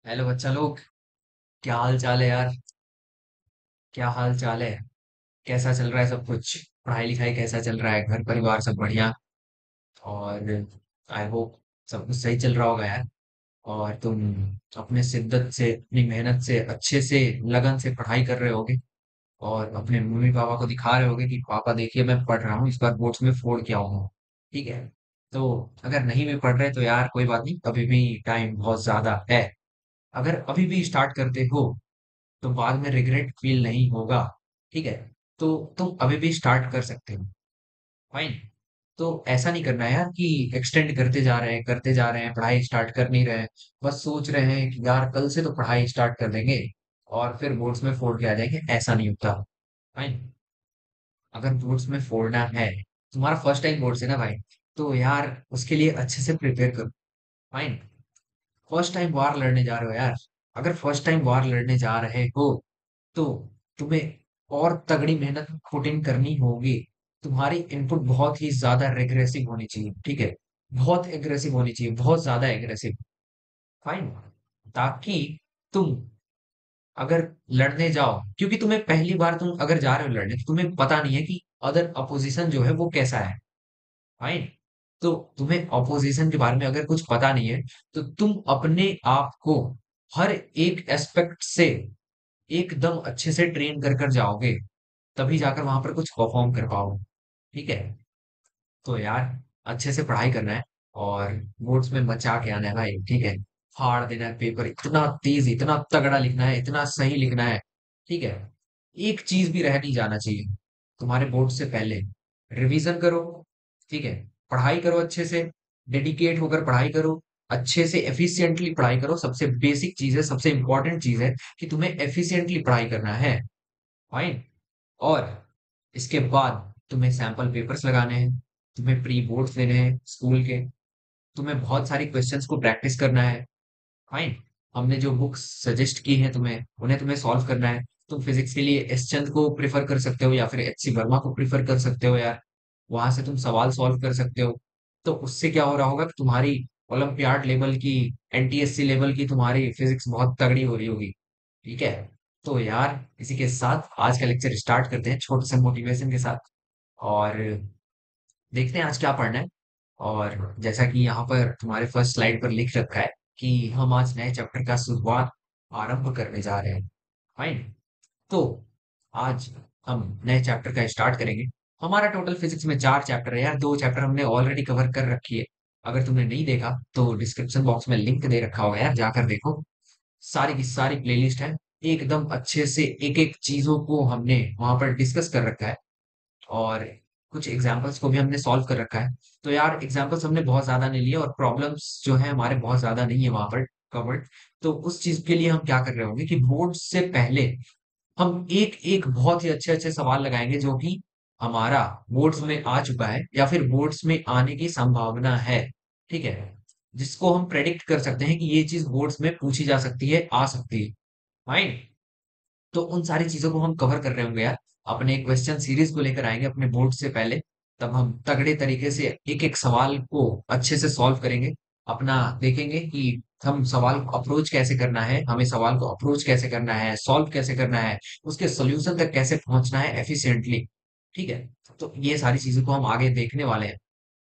Hello बच्चा लोग। क्या हाल चाल है यार? क्या हाल चाल है? कैसा चल रहा है सब कुछ? पढ़ाई लिखाई कैसा चल रहा है? घर परिवार सब बढ़िया? और आई होप सब कुछ सही चल रहा होगा यार। और तुम अपने शिद्दत से, अपनी मेहनत से, अच्छे से, लगन से पढ़ाई कर रहे होगे। और अपने मम्मी पापा को दिखा रहे होगे कि पापा देखिए मैं पढ़ रहा हूँ, इस बार बोर्ड्स में फोड़ के आऊंगा। ठीक है। तो अगर नहीं भी पढ़ रहे तो यार कोई बात नहीं, अभी भी टाइम बहुत ज्यादा है। अगर अभी भी स्टार्ट करते हो तो बाद में रिग्रेट फील नहीं होगा। ठीक है। तो तुम अभी भी स्टार्ट कर सकते हो। फाइन। तो ऐसा नहीं करना है यार कि एक्सटेंड करते जा रहे हैं पढ़ाई स्टार्ट कर नहीं रहे हैं। बस सोच रहे हैं कि यार कल से तो पढ़ाई स्टार्ट कर देंगे और फिर बोर्ड्स में फोड़ के आ जाएंगे, ऐसा नहीं होता। फाइन। अगर बोर्ड्स में फोड़ना है, तुम्हारा फर्स्ट टाइम बोर्ड्स है ना भाई, तो यार उसके लिए अच्छे से प्रिपेयर करो। फाइन। फर्स्ट टाइम वार लड़ने जा रहे हो यार। अगर फर्स्ट टाइम वार लड़ने जा रहे हो तो तुम्हें और तगड़ी मेहनत पुट इन करनी होगी। तुम्हारी इनपुट बहुत ही ज्यादा रेग्रेसिव होनी चाहिए। ठीक है। बहुत एग्रेसिव होनी चाहिए, बहुत ज्यादा एग्रेसिव। फाइन। ताकि तुम अगर लड़ने जाओ, क्योंकि तुम्हें पहली बार तुम अगर जा रहे हो लड़ने तो तुम्हें पता नहीं है कि अदर अपोजिशन जो है वो कैसा है। फाइन। तो तुम्हें अपोजिशन के बारे में अगर कुछ पता नहीं है तो तुम अपने आप को हर एक एस्पेक्ट से एकदम अच्छे से ट्रेन कर कर जाओगे, तभी जाकर वहां पर कुछ परफॉर्म कर पाओगे। ठीक है। तो यार अच्छे से पढ़ाई करना है और बोर्ड्स में मचा के आना है भाई। ठीक है। फाड़ देना है पेपर, इतना तेज, इतना तगड़ा लिखना है, इतना सही लिखना है। ठीक है। एक चीज भी रह नहीं जाना चाहिए तुम्हारे बोर्ड से पहले। रिवीजन करो। ठीक है। पढ़ाई करो अच्छे से। डेडिकेट होकर पढ़ाई करो। अच्छे से एफिशिएंटली पढ़ाई करो। सबसे बेसिक चीज है, सबसे इंपॉर्टेंट चीज है कि तुम्हें एफिशिएंटली पढ़ाई करना है। फाइन। और इसके बाद तुम्हें सैंपल पेपर्स लगाने हैं। तुम्हें प्री बोर्ड्स लेने हैं स्कूल के। तुम्हें बहुत सारी क्वेश्चंस को प्रैक्टिस करना है। फाइन। हमने जो बुक्स सजेस्ट की हैं तुम्हें, उन्हें तुम्हें सॉल्व करना है। तुम फिजिक्स के लिए एस चंद को प्रिफर कर सकते हो या फिर एच सी वर्मा को प्रिफर कर सकते हो यार। वहां से तुम सवाल सॉल्व कर सकते हो। तो उससे क्या हो रहा होगा कि तुम्हारी ओलंपियाड लेवल की, एनटीएससी लेवल की तुम्हारी फिजिक्स बहुत तगड़ी हो रही होगी। ठीक है। तो यार इसी के साथ आज का लेक्चर स्टार्ट करते हैं छोटे से मोटिवेशन के साथ। और देखते हैं आज क्या पढ़ना है। और जैसा कि यहाँ पर तुम्हारे फर्स्ट स्लाइड पर लिख रखा है कि हम आज नए चैप्टर का शुरुआत आरंभ करने जा रहे हैं। फाइन। तो आज हम नए चैप्टर का स्टार्ट करेंगे। हमारा टोटल फिजिक्स में 4 चैप्टर है यार, 2 चैप्टर हमने ऑलरेडी कवर कर रखी है। अगर तुमने नहीं देखा तो डिस्क्रिप्शन बॉक्स में लिंक दे रखा होगा यार, जाकर देखो। सारी की सारी प्लेलिस्ट है। एकदम अच्छे से एक एक चीजों को हमने वहां पर डिस्कस कर रखा है। और कुछ एग्जाम्पल्स को भी हमने सॉल्व कर रखा है। तो यार एग्जाम्पल्स हमने बहुत ज्यादा नहीं लिए और प्रॉब्लम्स जो है हमारे बहुत ज्यादा नहीं है वहां पर कवर्ड। तो उस चीज के लिए हम क्या कर रहे होंगे कि बोर्ड से पहले हम एक एक बहुत ही अच्छे अच्छे सवाल लगाएंगे जो कि हमारा बोर्ड्स में आ चुका है या फिर बोर्ड्स में आने की संभावना है। ठीक है। जिसको हम प्रेडिक्ट कर सकते हैं कि ये चीज बोर्ड्स में पूछी जा सकती है, आ सकती है। फाइन। तो उन सारी चीजों को हम कवर कर रहे होंगे यार। अपने क्वेश्चन सीरीज को लेकर आएंगे अपने बोर्ड से पहले। तब हम तगड़े तरीके से एक एक सवाल को अच्छे से सॉल्व करेंगे। अपना देखेंगे कि हम सवाल को अप्रोच कैसे करना है, हमें सवाल को अप्रोच कैसे करना है, सॉल्व कैसे करना है, उसके सोल्यूशन तक कैसे पहुंचना है एफिशिएंटली। ठीक है। तो ये सारी चीजों को हम आगे देखने वाले हैं।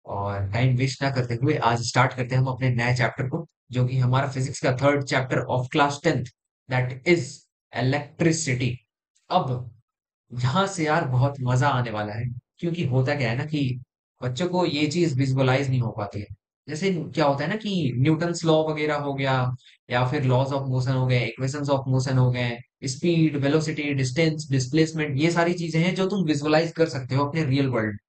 और टाइम वेस्ट ना करते हुए आज स्टार्ट करते हैं हम अपने नए चैप्टर को, जो कि हमारा फिजिक्स का third chapter of class 10th, that is electricity. अब यहाँ से यार बहुत मजा आने वाला है। क्योंकि होता क्या है ना कि बच्चों को ये चीज विजुअलाइज नहीं हो पाती है। जैसे क्या होता है ना कि न्यूटन्स लॉ वगैरह हो गया, या फिर लॉज ऑफ मोशन हो गए, इक्वेशंस ऑफ मोशन हो गए, स्पीड, वेलोसिटी, डिस्टेंस, डिस्प्लेसमेंट, ये सारी चीजें हैं जो तुम विजुअलाइज कर सकते हो अपने रियल वर्ल्ड।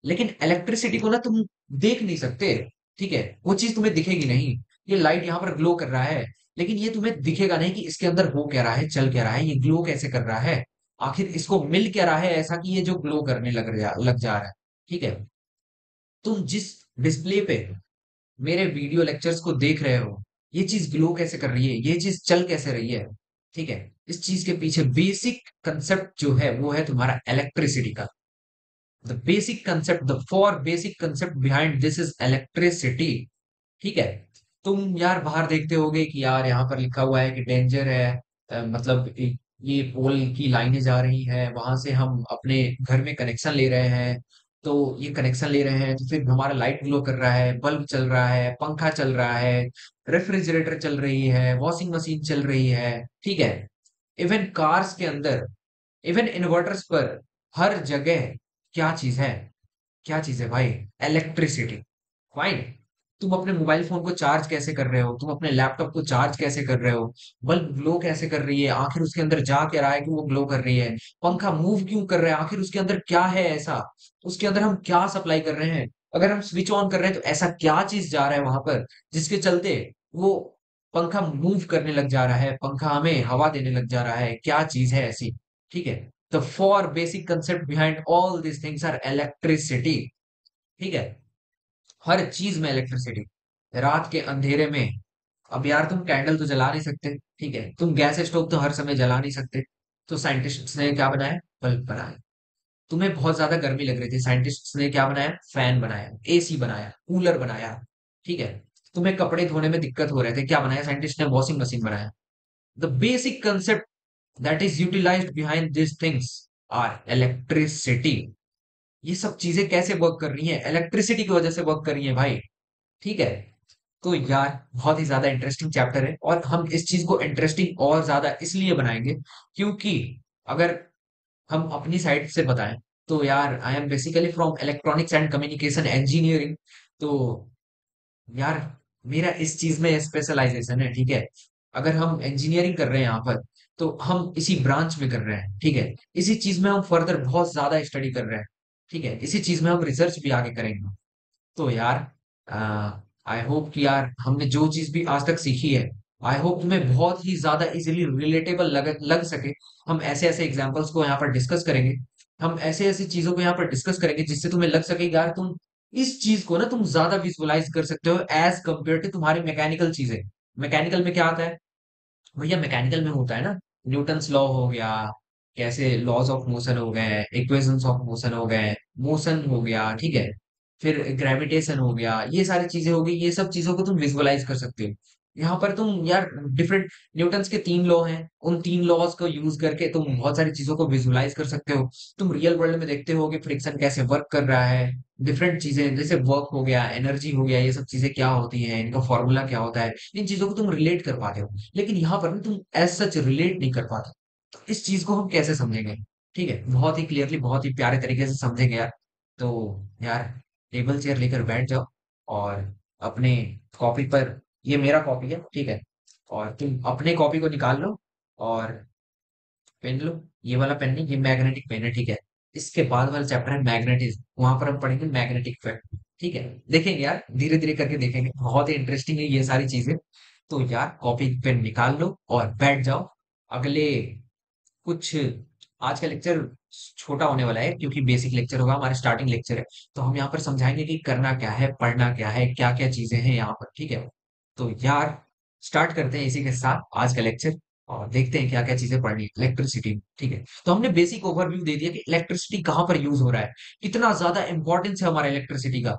लेकिन इलेक्ट्रिसिटी को ना तुम देख नहीं सकते। ठीक है। वो चीज तुम्हें दिखेगी नहीं। ये लाइट यहाँ पर ग्लो कर रहा है, लेकिन ये तुम्हें दिखेगा नहीं कि इसके अंदर हो क्या रहा है, चल क्या रहा है, ये ग्लो कैसे कर रहा है, आखिर इसको मिल क्या रहा है ऐसा कि ये जो ग्लो करने लग जा रहा है। ठीक है। तुम जिस डिस्प्ले पे मेरे वीडियो लेक्चर्स को देख रहे हो, ये चीज ग्लो कैसे कर रही है, ये चीज चल कैसे रही है। ठीक है। इस चीज के पीछे बेसिक कंसेप्ट जो है वो है तुम्हारा इलेक्ट्रिसिटी का। The basic concept, the four basic concept behind this is electricity. ठीक है। तुम यार बाहर देखते होगे कि यार यहाँ पर लिखा हुआ है कि डेंजर है, मतलब ये पोल की लाइनें जा रही हैं, वहां से हम अपने घर में कनेक्शन ले रहे हैं। तो ये कनेक्शन ले रहे हैं तो फिर हमारा लाइट ग्लो कर रहा है, बल्ब चल रहा है, पंखा चल रहा है, रेफ्रिजरेटर चल रही है, वॉशिंग मशीन चल रही है। ठीक है। इवन कार्स के अंदर, इवन इन्वर्टर्स पर, हर जगह क्या चीज है, क्या चीज है भाई? इलेक्ट्रिसिटी। फाइन। तुम अपने मोबाइल फोन को चार्ज कैसे कर रहे हो, तुम अपने लैपटॉप को चार्ज कैसे कर रहे हो, बल्ब ग्लो कैसे कर रही है, आखिर उसके अंदर जा क्या रहा है कि वो ग्लो कर रही है, पंखा मूव क्यों कर रहा है, आखिर उसके अंदर क्या है ऐसा, उसके अंदर हम क्या सप्लाई कर रहे हैं, अगर हम स्विच ऑन कर रहे हैं तो ऐसा क्या चीज जा रहा है वहां पर जिसके चलते वो पंखा मूव करने लग जा रहा है, पंखा हमें हवा देने लग जा रहा है, क्या चीज है ऐसी? ठीक है। The four basic concept behind all this things are electricity. ठीक है। हर चीज में इलेक्ट्रिसिटी। रात के अंधेरे में, अब यार तुम कैंडल तो जला नहीं सकते, ठीक है, तुम गैस स्टोव तो हर समय जला नहीं सकते, तो साइंटिस्ट्स ने क्या बनाया? बल्ब बनाया। तुम्हें बहुत ज्यादा गर्मी लग रही थी, साइंटिस्ट्स ने क्या बनाया? फैन बनाया, एसी बनाया, कूलर बनाया। ठीक है। तुम्हें कपड़े धोने में दिक्कत हो रहे थे, क्या बनाया साइंटिस्ट ने? वॉशिंग मशीन बनाया। The basic concept that is utilised behind this things are electricity. ये सब चीजें कैसे वर्क कर रही हैं? इलेक्ट्रिसिटी की वजह से वर्क कर रही हैं भाई। ठीक है। तो यार बहुत ही ज्यादा इंटरेस्टिंग चैप्टर है, और हम इस चीज को इंटरेस्टिंग और ज्यादा इसलिए बनाएंगे क्योंकि अगर हम अपनी साइड से बताएं तो यार I am basically from electronics and communication engineering. तो यार मेरा इस चीज में स्पेशलाइजेशन है। ठीक है। अगर हम इंजीनियरिंग कर रहे हैं यहाँ पर, तो हम इसी ब्रांच में कर रहे हैं। ठीक है। इसी चीज में हम फर्दर बहुत ज्यादा स्टडी कर रहे हैं। ठीक है। इसी चीज में हम रिसर्च भी आगे करेंगे। तो यार आई होप कि यार हमने जो चीज भी आज तक सीखी है, आई होप तुम्हें बहुत ही ज्यादा इजीली रिलेटेबल लग सके। हम ऐसे ऐसे एग्जांपल्स को यहाँ पर डिस्कस करेंगे, हम ऐसे ऐसी चीजों को यहाँ पर डिस्कस करेंगे जिससे तुम्हें लग सके कि यार तुम इस चीज को ना तुम ज्यादा विजुअलाइज कर सकते हो एज कंपेयर टू तुम्हारी मैकेनिकल चीजें। मैकेनिकल में क्या आता है भैया? मैकेनिकल में होता है ना, न्यूटन्स लॉ हो गया, कैसे लॉज ऑफ मोशन हो गए, इक्वेशंस ऑफ मोशन हो गए, मोशन हो गया, ठीक है, फिर ग्रेविटेशन हो गया, ये सारी चीजें हो गई, ये सब चीजों को तुम विजुअलाइज कर सकते हो। यहाँ पर तुम यार डिफरेंट, न्यूटन्स के 3 लॉ हैं, उन 3 लॉज को यूज करके तुम बहुत सारी चीजों को विजुअलाइज कर सकते हो। तुम रियल वर्ल्ड में देखते हो कि फ्रिक्शन कैसे वर्क कर रहा है, डिफरेंट चीजें जैसे वर्क हो गया, एनर्जी हो गया, ये सब चीजें क्या होती हैं, इनका फॉर्मूला क्या होता है, इन चीजों को तुम रिलेट कर पाते हो। लेकिन यहाँ पर ना तुम एज सच रिलेट नहीं कर पाते। तो इस चीज को हम कैसे समझेंगे? ठीक है, बहुत ही क्लियरली, बहुत ही प्यारे तरीके से समझेंगे यार। तो यार टेबल चेयर लेकर बैठ जाओ, और अपने कॉपी पर, ये मेरा कॉपी है, ठीक है, और तुम अपने कॉपी को निकाल लो, और पेन लो। ये वाला पेन नहीं, ये मैग्नेटिक पेन है, ठीक है। इसके बाद वाला चैप्टर है मैग्नेटिज्म, वहां पर हम पढ़ेंगे मैग्नेटिक इफेक्ट। ठीक है। देखेंगे यार, धीरे धीरे करके देखेंगे, बहुत ही इंटरेस्टिंग है ये सारी चीजें। तो यार कॉपी पेन निकाल लो और बैठ जाओ। अगले कुछ, आज का लेक्चर छोटा होने वाला है क्योंकि बेसिक लेक्चर होगा, हमारा स्टार्टिंग लेक्चर है। तो हम यहाँ पर समझाएंगे कि करना क्या है, पढ़ना क्या है, क्या क्या चीजें हैं यहाँ पर। ठीक है। तो यार स्टार्ट करते हैं इसी के साथ आज का लेक्चर, और देखते हैं क्या क्या चीजें पढ़नी है इलेक्ट्रिसिटी में। ठीक है। तो हमने बेसिक ओवरव्यू दे दिया कि इलेक्ट्रिसिटी कहाँ पर यूज हो रहा है, कितना ज्यादा इंपॉर्टेंस है हमारा इलेक्ट्रिसिटी का।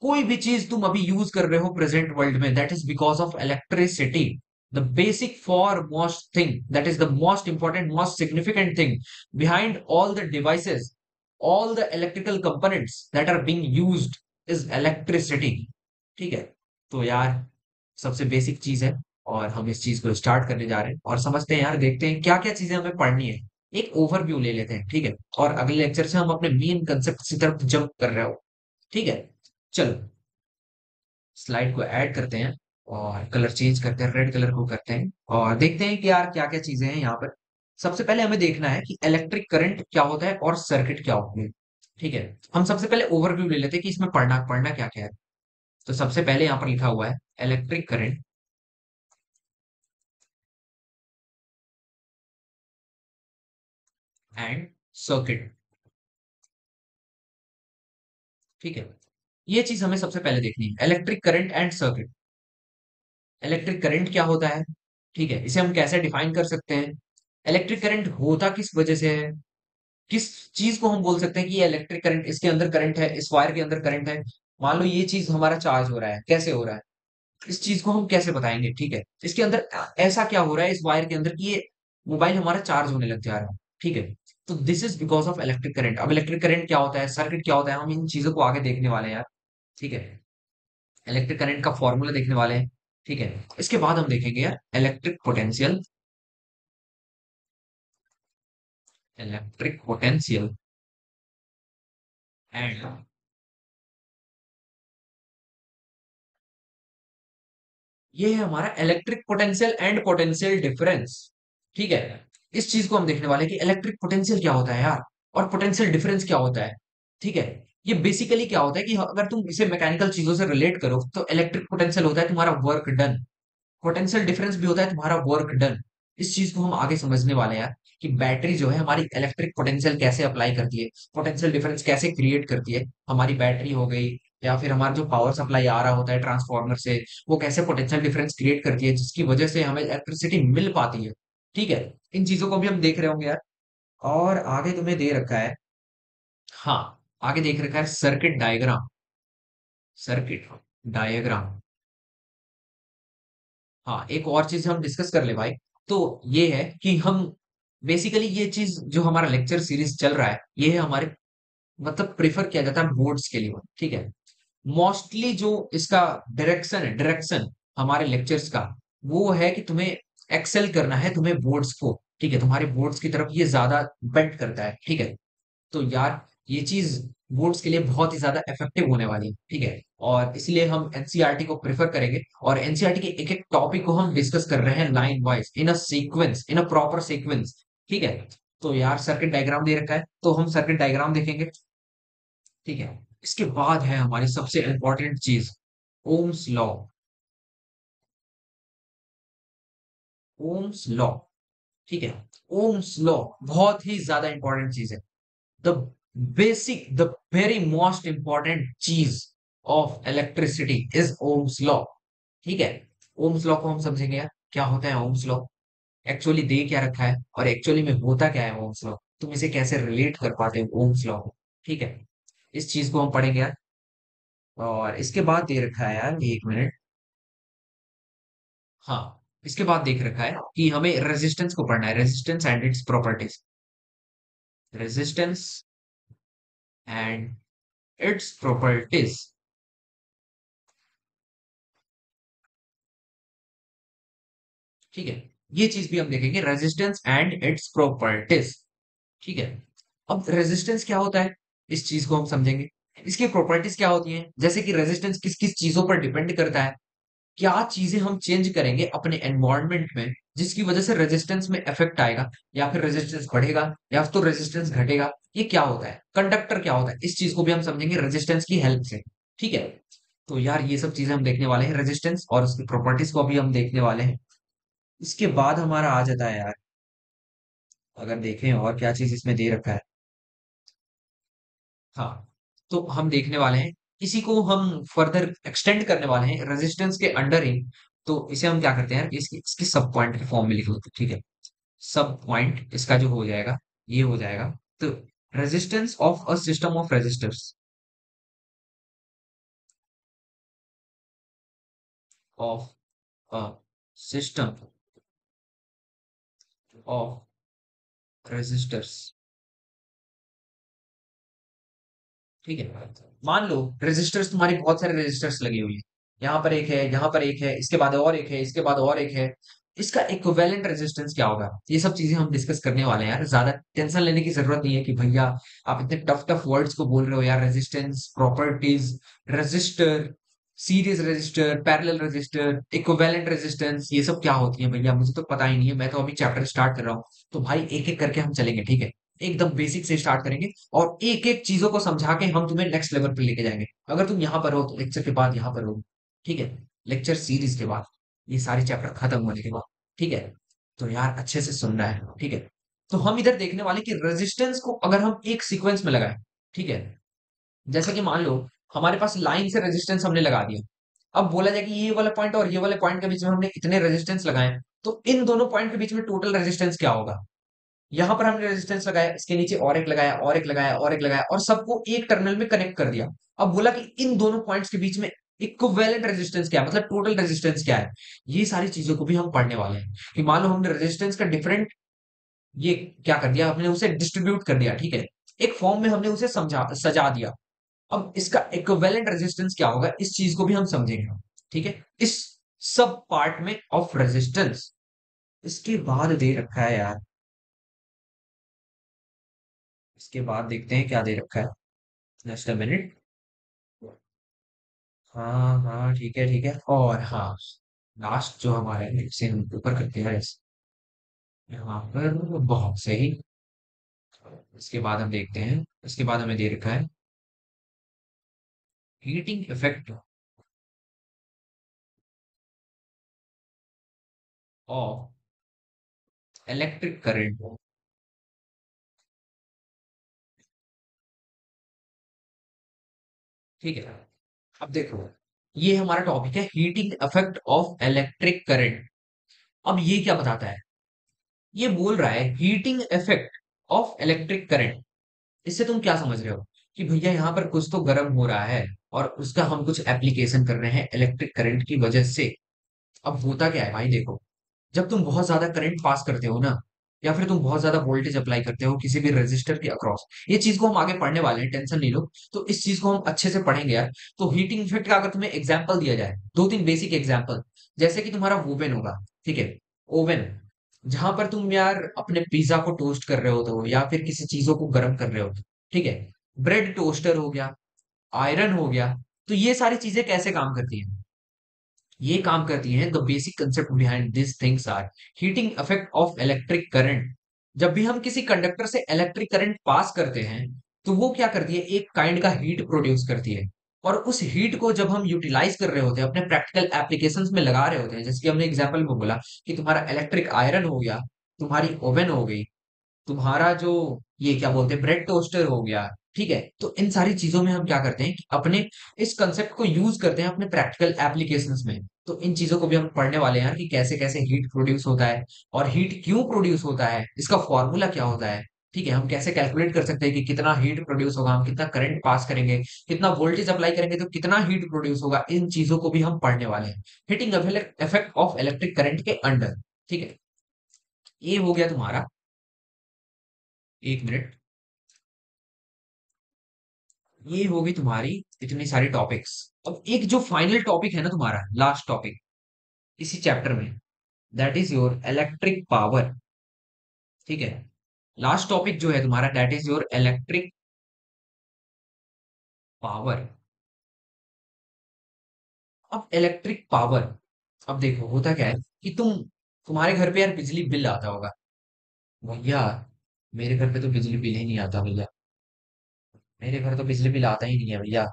कोई भी चीज तुम अभी यूज कर रहे हो प्रेजेंट वर्ल्ड में, that is because of electricity. The basic for most thing, that is the most important, most significant thing behind all the devices, all the electrical components that are being used is electricity। ठीक है। तो यार सबसे basic चीज है, और हम इस चीज को स्टार्ट करने जा रहे हैं और समझते हैं यार, देखते हैं क्या क्या चीजें हमें पढ़नी है। एक ओवरव्यू ले लेते हैं, ठीक है, और अगले लेक्चर से हम अपने मेन कंसेप्ट की तरफ जंप कर रहे हो। ठीक है। चलो स्लाइड को ऐड करते हैं, और कलर चेंज करते हैं, रेड कलर को करते हैं, और देखते हैं कि यार क्या क्या चीजें हैं यहाँ पर। सबसे पहले हमें देखना है कि इलेक्ट्रिक करंट क्या होता है और सर्किट क्या होती है। ठीक है। हम सबसे पहले ओवरव्यू ले लेते हैं कि इसमें पढ़ना पढ़ना क्या क्या है। तो सबसे पहले यहाँ पर लिखा हुआ है इलेक्ट्रिक करंट एंड सर्किट। ठीक है। ये चीज हमें सबसे पहले देखनी है, electric current and circuit. Electric current क्या होता है, ठीक है, इसे हम कैसे डिफाइन कर सकते हैं, इलेक्ट्रिक करंट होता किस वजह से है, किस चीज को हम बोल सकते हैं कि ये इलेक्ट्रिक करंट, इसके अंदर करंट है, इस वायर के अंदर करंट है। मान लो ये चीज हमारा चार्ज हो रहा है, कैसे हो रहा है? इस चीज को हम कैसे बताएंगे, ठीक है। इसके अंदर ऐसा क्या हो रहा है इस वायर के अंदर कि ये मोबाइल हमारा चार्ज होने लग जा रहा है, ठीक है। तो this is because of electric current. अब इलेक्ट्रिक करंट क्या होता है, सर्किट क्या होता है, हम इन चीजों को आगे देखने वाले हैं यार, ठीक है। इलेक्ट्रिक करंट का फॉर्मूला देखने वाले हैं, ठीक है। इसके बाद हम देखेंगे यार electric potential, electric potential and, ये है हमारा electric potential and potential difference, ठीक है। इस चीज को हम देखने वाले हैं कि इलेक्ट्रिक पोटेंशियल क्या होता है यार, और पोटेंशियल डिफरेंस क्या होता है, ठीक है। ये बेसिकली क्या होता है कि अगर तुम इसे मैकेनिकल चीजों से रिलेट करो तो इलेक्ट्रिक पोटेंशियल होता है तुम्हारा वर्क डन, पोटेंशियल डिफरेंस भी होता है तुम्हारा वर्क डन। इस चीज को हम आगे समझने वाले हैं यार, कि बैटरी जो है हमारी इलेक्ट्रिक पोटेंशियल कैसे अप्लाई करती है, पोटेंशियल डिफरेंस कैसे क्रिएट करती है। हमारी बैटरी हो गई, या फिर हमारा जो पावर सप्लाई आ रहा होता है ट्रांसफार्मर से, वो कैसे पोटेंशियल डिफरेंस क्रिएट करती है जिसकी वजह से हमें इलेक्ट्रिसिटी मिल पाती है, ठीक है। इन चीजों को भी हम देख रहे होंगे यार। और आगे तुम्हें दे रखा है, हाँ, आगे देख रखा है सर्किट डायग्राम, सर्किट डायग्राम। हाँ, एक और चीज हम डिस्कस कर ले भाई। तो ये है कि हम बेसिकली ये चीज जो हमारा लेक्चर सीरीज चल रहा है, ये है हमारे, मतलब प्रेफर किया जाता है बोर्ड्स के लिए, ठीक है। मोस्टली जो इसका डायरेक्शन है, डायरेक्शन हमारे लेक्चर्स का, वो है कि तुम्हें एक्सेल करना है, तुम्हें बोर्ड्स को, ठीक है, तुम्हारे बोर्ड्स की तरफ ये ज्यादा बेंड करता है, ठीक है। तो यार ये चीज बोर्ड्स के लिए बहुत ही ज्यादा इफेक्टिव होने वाली है, ठीक है। और इसलिए हम एनसीईआरटी को प्रेफर करेंगे, और एनसीईआरटी के एक एक टॉपिक को हम डिस्कस कर रहे हैं line wise, in a sequence, in a proper sequence, ठीक है। तो यार सर्किट डायग्राम दे रखा है, तो हम सर्किट डायग्राम देखेंगे, ठीक है। इसके बाद है हमारी सबसे इंपॉर्टेंट चीज, ओम्स लॉ, ओम्स लॉ, ठीक है। ओम्स लॉ बहुत ही ज्यादा इंपॉर्टेंट चीज है, the basic, the very most important चीज of electricity is Ohm's law, ठीक है। ओम्स लॉ को हम समझेंगे यार, क्या होता है ओम्स लॉ, एक्चुअली दे क्या रखा है, और एक्चुअली में होता क्या है ओम्स लॉ, तुम इसे कैसे रिलेट कर पाते हो ओम्स लॉ को, ठीक है। इस चीज को हम पढ़ेंगे यार। और इसके बाद दे रखा है यार, एक मिनट, हाँ, इसके बाद देख रखा है कि हमें रेजिस्टेंस को पढ़ना है, resistance and its properties, resistance and its properties, ठीक है। ये चीज भी हम देखेंगे, रेजिस्टेंस एंड इट्स प्रॉपर्टीज, ठीक है। अब रेजिस्टेंस क्या होता है, इस चीज को हम समझेंगे। इसकी प्रॉपर्टीज क्या होती हैं, जैसे कि रेजिस्टेंस किस किस चीजों पर डिपेंड करता है, क्या चीजें हम चेंज करेंगे अपने एनवायरनमेंट में जिसकी वजह से रेजिस्टेंस में इफेक्ट आएगा, या फिर रेजिस्टेंस बढ़ेगा, या तो रेजिस्टेंस घटेगा, ये क्या होता है, कंडक्टर क्या होता है, इस चीज को भी हम समझेंगे रेजिस्टेंस की हेल्प से, ठीक है। तो यार ये सब चीजें हम देखने वाले हैं, रेजिस्टेंस और उसकी प्रॉपर्टीज को भी हम देखने वाले हैं। इसके बाद हमारा आ जाता है यार, अगर देखें और क्या चीज इसमें दे रखा है, हाँ, तो हम देखने वाले हैं, इसी को हम फर्दर एक्सटेंड करने वाले हैं रेजिस्टेंस के अंडर ही। तो इसे हम क्या करते हैं यार, इसकी इसकी सब पॉइंट के फॉर्म में लिख लेते हैं, ठीक है। सब पॉइंट इसका जो हो जाएगा, ये हो जाएगा। तो resistance of a system of resistors, of a system of resistors, ठीक है। मान लो रेजिस्टर्स, तुम्हारी बहुत सारे रेजिस्टर्स लगी हुई है, यहाँ पर एक है, यहाँ पर एक है, इसके बाद और एक है, इसके बाद और एक है, इसका इक्विवेलेंट रेजिस्टेंस क्या होगा, ये सब चीजें हम डिस्कस करने वाले हैं यार। ज्यादा टेंशन लेने की जरूरत नहीं है कि भैया आप इतने टफ टफ वर्ड्स को बोल रहे हो यार, resistance, properties, resistor, series resistor, parallel resistor, equivalent resistance, ये सब क्या होती है भैया, मुझे तो पता ही नहीं है, मैं तो अभी चैप्टर स्टार्ट कर रहा हूँ। तो भाई एक एक करके हम चलेंगे, ठीक है। एकदम बेसिक से स्टार्ट करेंगे, और एक एक चीजों को समझा के हम तुम्हें नेक्स्ट लेवल पे लेके जाएंगे। अगर तुम यहाँ पर हो तो लेक्चर के बाद यहाँ पर हो, ठीक है, लेक्चर सीरीज के बाद, ये सारे चैप्टर खत्म होने के बाद, ठीक है। तो यार अच्छे से सुनना है, ठीक है। तो हम इधर देखने वाले कि रेजिस्टेंस को अगर हम एक सीक्वेंस में लगाएं, ठीक है, जैसे कि मान लो हमारे पास लाइन से रेजिस्टेंस हमने लगा दिया, अब बोला जाए कि ये वाला पॉइंट और ये वाले पॉइंट के बीच में हमने इतने रेजिस्टेंस लगाए, तो इन दोनों पॉइंट के बीच में टोटल रेजिस्टेंस क्या होगा। यहां पर हमने रेजिस्टेंस लगाया, इसके नीचे और एक लगाया, और एक लगाया, और एक लगाया, और सबको एक टर्मिनल में कनेक्ट कर दिया। अब बोला कि इन दोनों पॉइंट्स के बीच में इक्विवेलेंट रेजिस्टेंस क्या है, मतलब टोटल रेजिस्टेंस क्या है, ये सारी चीजों को भी हम पढ़ने वाले हैं। कि मान लो हमने रेजिस्टेंस का डिफरेंट ये क्या कर दिया, हमने उसे डिस्ट्रीब्यूट कर दिया, ठीक है, एक फॉर्म में हमने उसे समझा सजा दिया। अब इसका इक्विवेलेंट रेजिस्टेंस क्या होगा, इस चीज को भी हम समझेंगे, ठीक है, इस सब पार्ट में ऑफ रेजिस्टेंस। इसके बाद दे रखा है यार, इसके बाद देखते हैं क्या दे रखा है। Just a minute. हाँ हाँ ठीक है, और हाँ, लास्ट जो हमारा है इसे हम ऊपर करते हैं यहाँ पर, बहुत सही। इसके बाद हम देखते हैं, इसके बाद हमें दे रखा है heating effect of electric current. ठीक है, अब देखो, ये हमारा टॉपिक है heating effect of electric current. अब ये क्या बताता है, ये बोल रहा है heating effect of electric current. इससे तुम क्या समझ रहे हो कि भैया यहाँ पर कुछ तो गर्म हो रहा है और उसका हम कुछ एप्लीकेशन कर रहे हैं इलेक्ट्रिक करंट की वजह से। अब होता क्या है भाई, देखो, जब तुम बहुत ज्यादा करंट पास करते हो ना, या फिर तुम बहुत ज्यादा वोल्टेज अप्लाई करते हो किसी भी रेजिस्टर के अक्रॉस, ये चीज को हम आगे पढ़ने वाले हैं, टेंशन नहीं लो। तो इस चीज को हम अच्छे से पढ़ेंगे यार। तो हीटिंग इफेक्ट का अगर तुम्हें एग्जांपल दिया जाए, दो तीन बेसिक एग्जांपल, जैसे कि तुम्हारा ओवन होगा, ठीक है, ओवन, जहां पर तुम यार अपने पिज्जा को टोस्ट कर रहे हो तो, या फिर किसी चीजों को गर्म कर रहे हो, ठीक है, ब्रेड टोस्टर हो गया, आयरन हो गया। तो ये सारी चीजें कैसे काम करती हैं, ये काम करती हैं, the basic concept behind this things are heating effect of electric current. जब भी हम किसी कंडक्टर से इलेक्ट्रिक करंट पास करते हैं, तो वो क्या करती है, एक काइंड का हीट प्रोड्यूस करती है। और उस हीट को जब हम यूटिलाइज कर रहे होते हैं, अपने प्रैक्टिकल एप्लीकेशंस में लगा रहे होते हैं, जैसे कि हमने एग्जांपल में बोला कि तुम्हारा इलेक्ट्रिक आयरन हो गया, तुम्हारी ओवन हो गई, तुम्हारा जो ये क्या बोलते हैं ब्रेड टोस्टर हो गया, ठीक है, तो इन सारी चीजों में हम क्या करते हैं कि अपने इस कंसेप्ट को यूज करते हैं अपने प्रैक्टिकल एप्लीकेशंस में। तो इन चीजों को भी हम पढ़ने वाले हैं यार कि कैसे कैसे हीट प्रोड्यूस होता है, और हीट क्यों प्रोड्यूस होता है, इसका फॉर्मूला क्या होता है, ठीक है, हम कैसे कैलकुलेट कर सकते हैं कि कितना हीट प्रोड्यूस होगा, हम कितना करंट पास करेंगे, कितना वोल्टेज अप्लाई करेंगे तो कितना हीट प्रोड्यूस होगा, इन चीजों को भी हम पढ़ने वाले हैं heating effect of electric current के अंडर। ठीक है, ये हो गया तुम्हारा, एक मिनट, ये होगी तुम्हारी इतनी सारी टॉपिक्स। अब एक जो फाइनल टॉपिक है ना तुम्हारा, लास्ट टॉपिक इसी चैप्टर में, that is your electric power. ठीक है, लास्ट टॉपिक जो है तुम्हारा that is your electric power. अब इलेक्ट्रिक पावर, अब देखो होता क्या है कि तुम्हारे घर पे यार बिजली बिल आता होगा। भैया मेरे घर पे तो बिजली बिल ही नहीं आता भैया, मेरे घर तो बिजली बिल आता ही नहीं है भैया,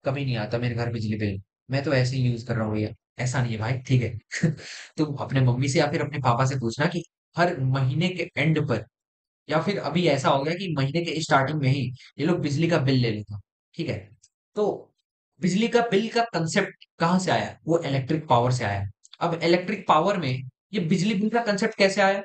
कभी नहीं आता मेरे घर बिजली बिल, मैं तो ऐसे ही यूज कर रहा हूँ भैया। ऐसा नहीं है भाई, ठीक है। तुम अपने मम्मी से या फिर अपने पापा से पूछना कि हर महीने के एंड पर, या फिर अभी ऐसा हो गया कि महीने के स्टार्टिंग में ही ये लोग बिजली का बिल ले लेते हैं, ठीक है। तो बिजली का बिल का कंसेप्ट कहाँ से आया, वो इलेक्ट्रिक पावर से आया। अब इलेक्ट्रिक पावर में ये बिजली बिल का कंसेप्ट कैसे आया,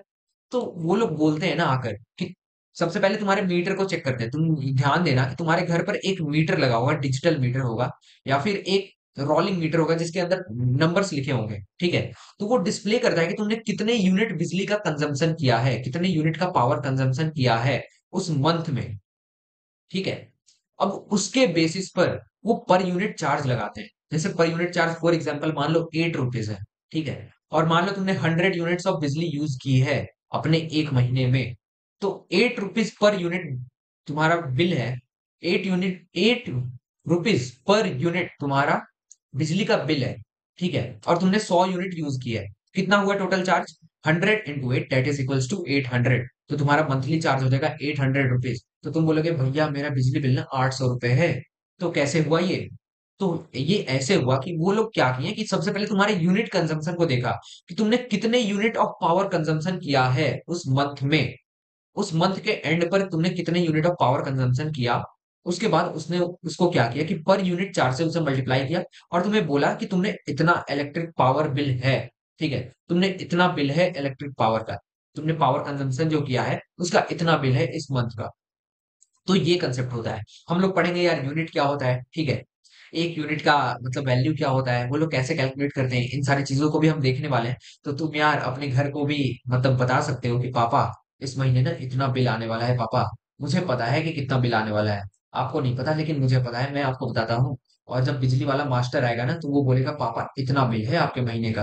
तो वो लोग बोलते हैं ना आकर कि सबसे पहले तुम्हारे मीटर को चेक करते हैं। तुम ध्यान देना कि तुम्हारे घर पर एक मीटर लगा होगा, डिजिटल मीटर होगा, या फिर एक रोलिंग मीटर होगा जिसके अंदर नंबर्स लिखे होंगे, ठीक है। तो वो डिस्प्ले करता है कि तुमने कितने यूनिट बिजली का कंजम्पशन किया है, कितने यूनिट का पावर कंजम्पशन किया है उस मंथ में, ठीक है। अब उसके बेसिस पर वो पर यूनिट चार्ज लगाते हैं। जैसे per unit charge for example मान लो 8 रुपीज है, ठीक है, और मान लो तुमने 100 यूनिट्स ऑफ बिजली यूज की है अपने एक महीने में, तो 8 रुपीज पर यूनिट तुम्हारा बिल है। 8 रुपीज पर यूनिट तुम्हारा बिजली का बिल है, ठीक है, और तुमने 100 यूनिट यूज किया है, कितना हुआ total charge, 100 × 8 that is equals to 800। तो तुम्हारा मंथली चार्ज हो जाएगा 800 रुपीज। तो तुम बोलोगे भैया मेरा बिजली बिल ना 800 रुपए है, तो कैसे हुआ ये, तो ये ऐसे हुआ कि वो लोग क्या किए कि सबसे पहले तुम्हारे यूनिट कंजम्पशन को देखा कि तुमने कितने यूनिट ऑफ पावर कंजम्पशन किया है उस मंथ में, उस मंथ के एंड पर तुमने कितने यूनिट ऑफ पावर कंजम्पशन किया। उसके बाद उसने उसको क्या किया कि पर यूनिट चार्ज से उसे मल्टीप्लाई किया, और तुम्हें बोला कि तुमने इतना इलेक्ट्रिक पावर बिल है, ठीक है, तुमने इतना बिल है इलेक्ट्रिक पावर का, तुमने पावर कंजम्पशन जो किया है उसका इतना बिल है इस मंथ का। तो ये कंसेप्ट होता है, हम लोग पढ़ेंगे यार यूनिट क्या होता है, ठीक है। एक यूनिट का मतलब वैल्यू क्या होता है, वो लोग कैसे कैलकुलेट करते हैं, इन सारी चीजों को भी हम देखने वाले हैं। तो तुम यार अपने घर को भी मतलब बता सकते हो कि पापा इस महीने ना इतना बिल आने वाला है पापा, मुझे पता है कि कितना बिल आने वाला है, आपको नहीं पता लेकिन मुझे पता है, मैं आपको बताता हूँ। और जब बिजली वाला मास्टर आएगा ना तो वो बोलेगा पापा इतना बिल है आपके महीने का।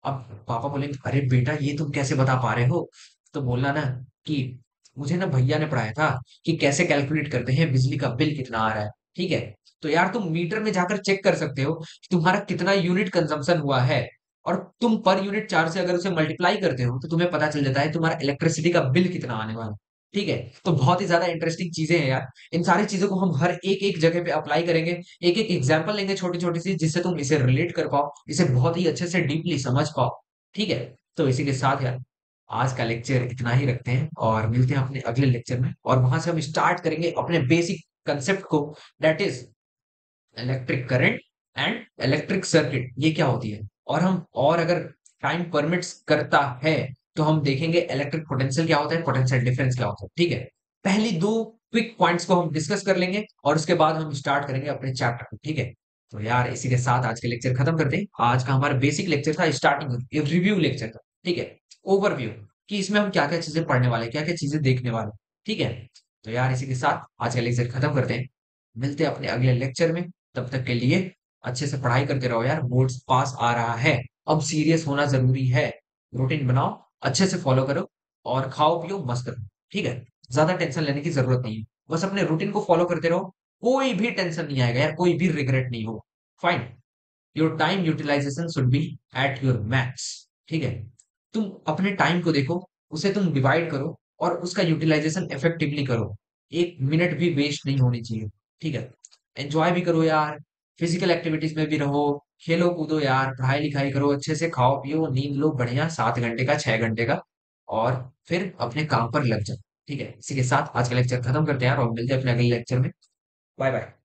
अब पापा बोलेंगे अरे बेटा ये तुम कैसे बता पा रहे हो, तो बोलना ना कि मुझे ना भैया ने पढ़ाया था कि कैसे कैलकुलेट करते हैं बिजली का बिल कितना आ रहा है। ठीक है, तो यार तुम मीटर में जाकर चेक कर सकते हो कि तुम्हारा कितना यूनिट कंजम्पशन हुआ है, और तुम पर यूनिट 4 से अगर उसे मल्टीप्लाई करते हो तो तुम्हें पता चल जाता है तुम्हारा इलेक्ट्रिसिटी का बिल कितना आने वाला है। ठीक है, तो बहुत ही ज्यादा इंटरेस्टिंग चीजें हैं यार। इन सारी चीजों को हम हर एक एक जगह पे अप्लाई करेंगे, एक एक एग्जाम्पल लेंगे छोटी छोटी सी, जिससे तुम इसे रिलेट कर पाओ, इसे बहुत ही अच्छे से डीपली समझ पाओ। ठीक है, तो इसी के साथ यार आज का लेक्चर इतना ही रखते हैं और मिलते हैं अपने अगले लेक्चर में, और वहां से हम स्टार्ट करेंगे अपने बेसिक कंसेप्ट को, that is electric current and electric circuit, ये क्या होती है। और हम और अगर टाइम परमिट्स करता है तो हम देखेंगे इलेक्ट्रिक पोटेंशियल क्या होता है, पोटेंशियल डिफरेंस क्या होता है। ठीक है, पहली दो क्विक पॉइंट्स को हम डिस्कस कर लेंगे और उसके बाद हम स्टार्ट करेंगे अपने चैप्टर को। ठीक है, तो यार इसी के साथ आज के लेक्चर खत्म करते हैं। आज का हमारा बेसिक लेक्चर था, स्टार्टिंग रिव्यू लेक्चर था। ठीक है, ओवरव्यू कि इसमें हम क्या क्या चीजें पढ़ने वाले हैं, क्या क्या चीजें देखने वाले हैं। ठीक है, तो यार इसी के साथ आज का लेक्चर खत्म करते हैं, मिलते हैं अपने अगले लेक्चर में। तब तक के लिए अच्छे से पढ़ाई करते रहो यार, बोर्ड्स पास आ रहा है, अब सीरियस होना जरूरी है। रूटीन बनाओ, अच्छे से फॉलो करो, और खाओ पियो मस्त रहो। ठीक है, ज्यादा टेंशन लेने की जरूरत नहीं है, बस अपने रूटीन को फॉलो करते रहो, कोई भी टेंशन नहीं आएगा यार, कोई भी रिग्रेट नहीं हो। Fine, your time utilization should be at your max. ठीक है, तुम अपने टाइम को देखो, उसे तुम डिवाइड करो और उसका यूटिलाइजेशन इफेक्टिवली करो, एक मिनट भी वेस्ट नहीं होनी चाहिए। ठीक है, एंजॉय भी करो यार, फिजिकल एक्टिविटीज में भी रहो, खेलो कूदो यार, पढ़ाई लिखाई करो, अच्छे से खाओ पियो, नींद लो बढ़िया 7 घंटे का 6 घंटे का, और फिर अपने काम पर लग जाओ। ठीक है, इसी के साथ आज का लेक्चर खत्म करते हैं यार, और मिलते हैं अपने अगले लेक्चर में। Bye bye.